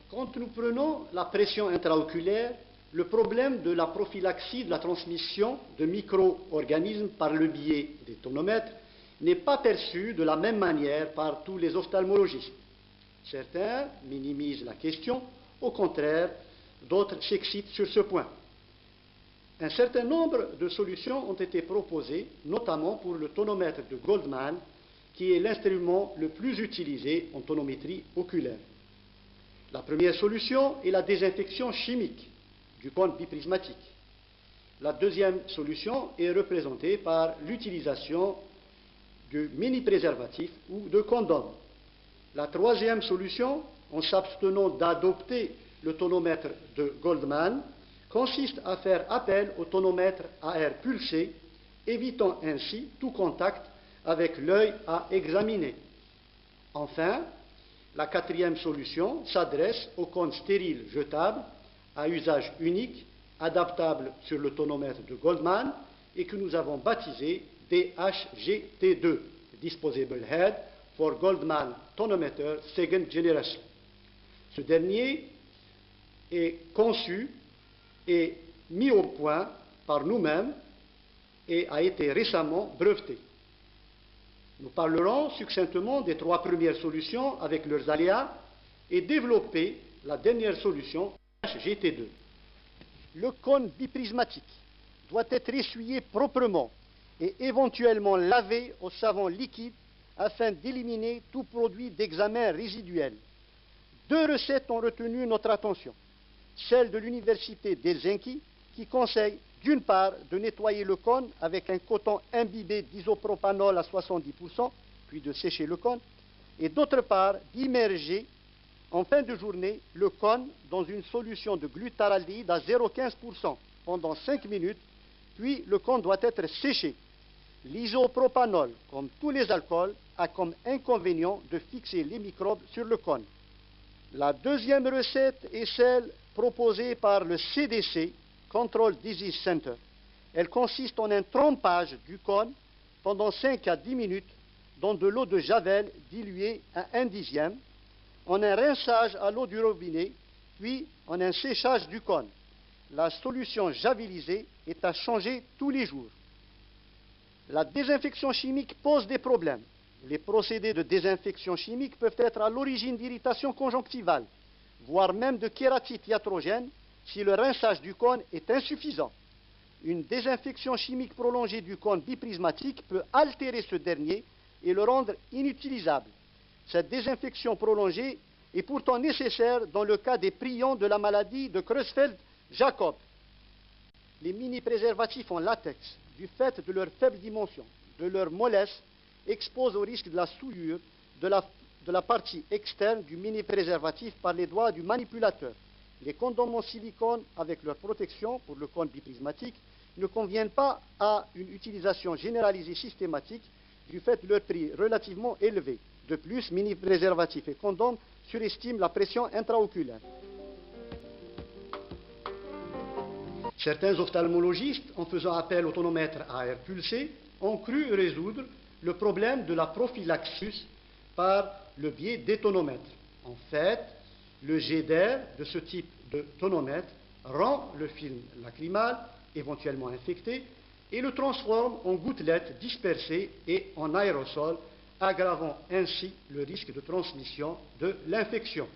Quand nous prenons la pression intraoculaire, le problème de la prophylaxie de la transmission de micro-organismes par le biais des tonomètres n'est pas perçu de la même manière par tous les ophtalmologistes. Certains minimisent la question, au contraire, d'autres s'excitent sur ce point. Un certain nombre de solutions ont été proposées, notamment pour le tonomètre de Goldmann, qui est l'instrument le plus utilisé en tonométrie oculaire. La première solution est la désinfection chimique du cône biprismatique. La deuxième solution est représentée par l'utilisation de mini-préservatifs ou de condoms. La troisième solution, en s'abstenant d'adopter le tonomètre de Goldmann, consiste à faire appel au tonomètre à air pulsé, évitant ainsi tout contact avec l'œil à examiner. Enfin, la quatrième solution s'adresse aux cônes stériles jetables à usage unique, adaptables sur le tonomètre de Goldmann et que nous avons baptisé DHGT2, Disposable Head for Goldmann Tonometer Second Generation. Ce dernier est conçu et mis au point par nous-mêmes et a été récemment breveté. Nous parlerons succinctement des trois premières solutions avec leurs aléas et développer la dernière solution, GT2. Le cône biprismatique doit être essuyé proprement et éventuellement lavé au savon liquide afin d'éliminer tout produit d'examen résiduel. Deux recettes ont retenu notre attention. Celle de l'université d'Helsinki qui conseille d'une part de nettoyer le cône avec un coton imbibé d'isopropanol à 70%, puis de sécher le cône, et d'autre part d'immerger en fin de journée le cône dans une solution de glutaraldéhyde à 0,15% pendant 5 minutes, puis le cône doit être séché. L'isopropanol, comme tous les alcools, a comme inconvénient de fixer les microbes sur le cône. La deuxième recette est celle proposée par le CDC, Control Disease Center. Elle consiste en un trempage du cône pendant 5 à 10 minutes dans de l'eau de javel diluée à 1/10, en un rinçage à l'eau du robinet, puis en un séchage du cône. La solution javelisée est à changer tous les jours. La désinfection chimique pose des problèmes. Les procédés de désinfection chimique peuvent être à l'origine d'irritations conjonctivales, voire même de kératite iatrogène, si le rinçage du cône est insuffisant. Une désinfection chimique prolongée du cône biprismatique peut altérer ce dernier et le rendre inutilisable. Cette désinfection prolongée est pourtant nécessaire dans le cas des prions de la maladie de Creutzfeldt-Jakob. Les mini-préservatifs en latex, du fait de leur faible dimension, de leur mollesse, exposent au risque de la souillure de la partie externe du mini-préservatif par les doigts du manipulateur. Les condoms en silicone, avec leur protection pour le cône biprismatique, ne conviennent pas à une utilisation généralisée systématique du fait de leur prix relativement élevé. De plus, mini-préservatifs et condoms surestiment la pression intraoculaire. Certains ophtalmologistes, en faisant appel au tonomètre à air pulsé, ont cru résoudre le problème de la prophylaxie par le biais des tonomètres. En fait, le jet d'air de ce type de tonomètre rend le film lacrymal, éventuellement infecté, et le transforme en gouttelettes dispersées et en aérosol, aggravant ainsi le risque de transmission de l'infection.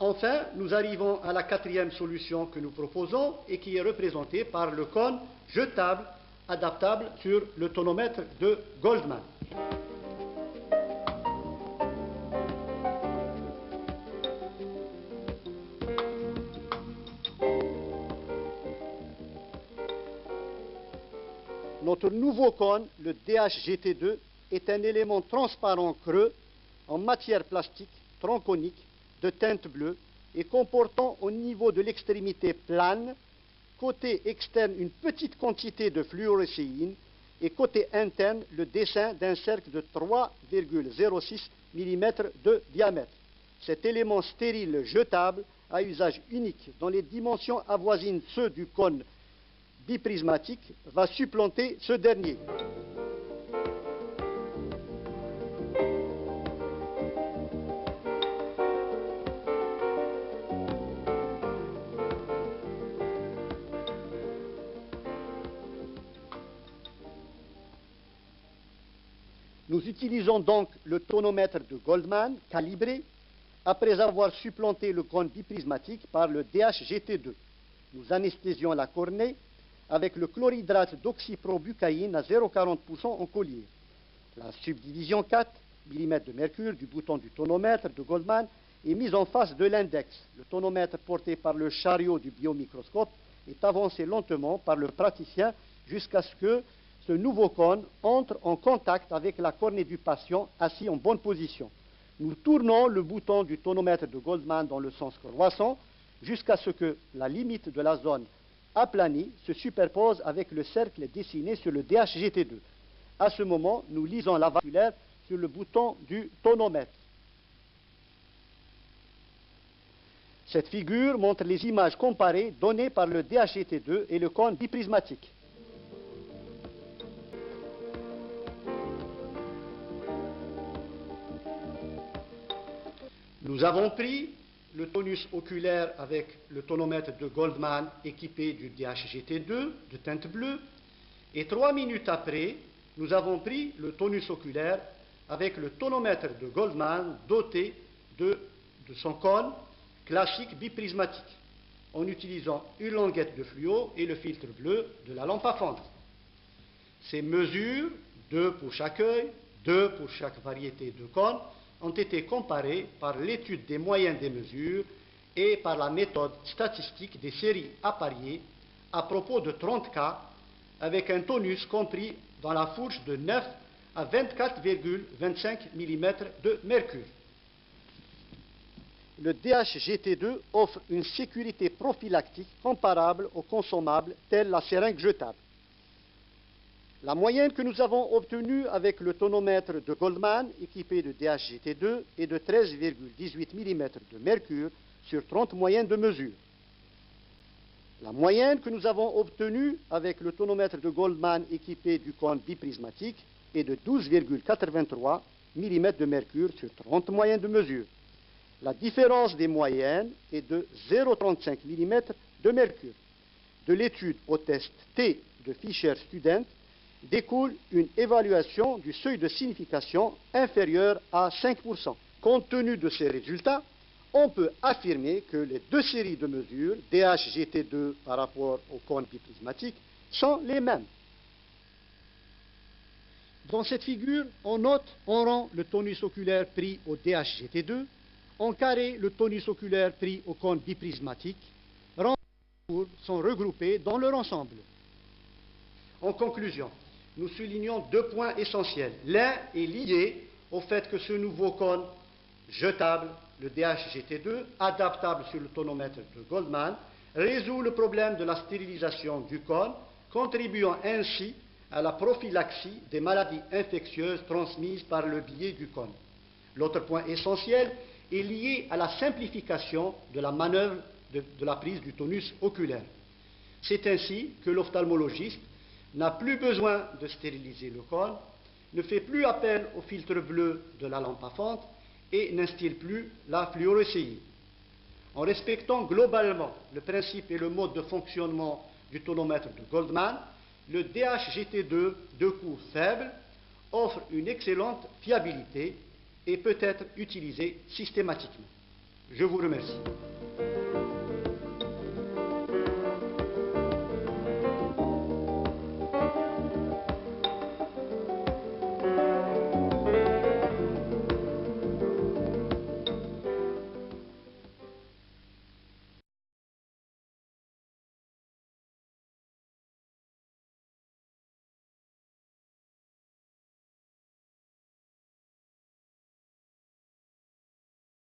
Enfin, nous arrivons à la quatrième solution que nous proposons et qui est représentée par le cône jetable adaptable sur le tonomètre de Goldmann. Notre nouveau cône, le DHGT2, est un élément transparent creux en matière plastique tronconique de teinte bleue et comportant au niveau de l'extrémité plane, côté externe une petite quantité de fluorescéine et côté interne le dessin d'un cercle de 3,06 mm de diamètre. Cet élément stérile jetable à usage unique dont les dimensions avoisinent ceux du cône biprismatique va supplanter ce dernier. Nous utilisons donc le tonomètre de Goldman calibré après avoir supplanté le cône biprismatique par le DHGT2. Nous anesthésions la cornée avec le chlorhydrate d'oxyprobucaïne à 0,40% en collier. La subdivision 4 mm de mercure du bouton du tonomètre de Goldman est mise en face de l'index. Le tonomètre porté par le chariot du biomicroscope est avancé lentement par le praticien jusqu'à ce que ce nouveau cône entre en contact avec la cornée du patient assis en bonne position. Nous tournons le bouton du tonomètre de Goldman dans le sens croissant jusqu'à ce que la limite de la zone aplanie se superpose avec le cercle dessiné sur le DHGT2. À ce moment, nous lisons la vasculaire sur le bouton du tonomètre. Cette figure montre les images comparées données par le DHGT2 et le cône biprismatique. Nous avons pris le tonus oculaire avec le tonomètre de Goldman équipé du DHGT2 de teinte bleue et 3 minutes après, nous avons pris le tonus oculaire avec le tonomètre de Goldman doté de son cône classique biprismatique en utilisant une languette de fluo et le filtre bleu de la lampe à fendre. Ces mesures, 2 pour chaque œil, 2 pour chaque variété de cône, ont été comparées par l'étude des moyens des mesures et par la méthode statistique des séries appariées à propos de 30 cas avec un tonus compris dans la fourche de 9 à 24,25 mm de mercure. Le DHGT2 offre une sécurité prophylactique comparable aux consommables tels la seringue jetable. La moyenne que nous avons obtenue avec le tonomètre de Goldman équipé de DHGT2 est de 13,18 mm de mercure sur 30 moyennes de mesure. La moyenne que nous avons obtenue avec le tonomètre de Goldman équipé du cône biprismatique est de 12,83 mm de mercure sur 30 moyennes de mesure. La différence des moyennes est de 0,35 mm de mercure. De l'étude au test T de Fischer-Student, découle une évaluation du seuil de signification inférieur à 5%. Compte tenu de ces résultats, on peut affirmer que les deux séries de mesures, DHGT2 par rapport au cône biprismatique, sont les mêmes. Dans cette figure, on note en rang le tonus oculaire pris au DHGT2, en carré le tonus oculaire pris au cône biprismatique. Rangs et courbes sont regroupés dans leur ensemble. En conclusion, nous soulignons 2 points essentiels. L'un est lié au fait que ce nouveau cône jetable, le DHGT2, adaptable sur le tonomètre de Goldman, résout le problème de la stérilisation du cône, contribuant ainsi à la prophylaxie des maladies infectieuses transmises par le biais du cône. L'autre point essentiel est lié à la simplification de la manœuvre de la prise du tonus oculaire. C'est ainsi que l'ophtalmologiste n'a plus besoin de stériliser le cône, ne fait plus appel au filtre bleu de la lampe à fente et n'instille plus la fluorescéine. En respectant globalement le principe et le mode de fonctionnement du tonomètre de Goldman, le DHGT2 de coût faible offre une excellente fiabilité et peut être utilisé systématiquement. Je vous remercie.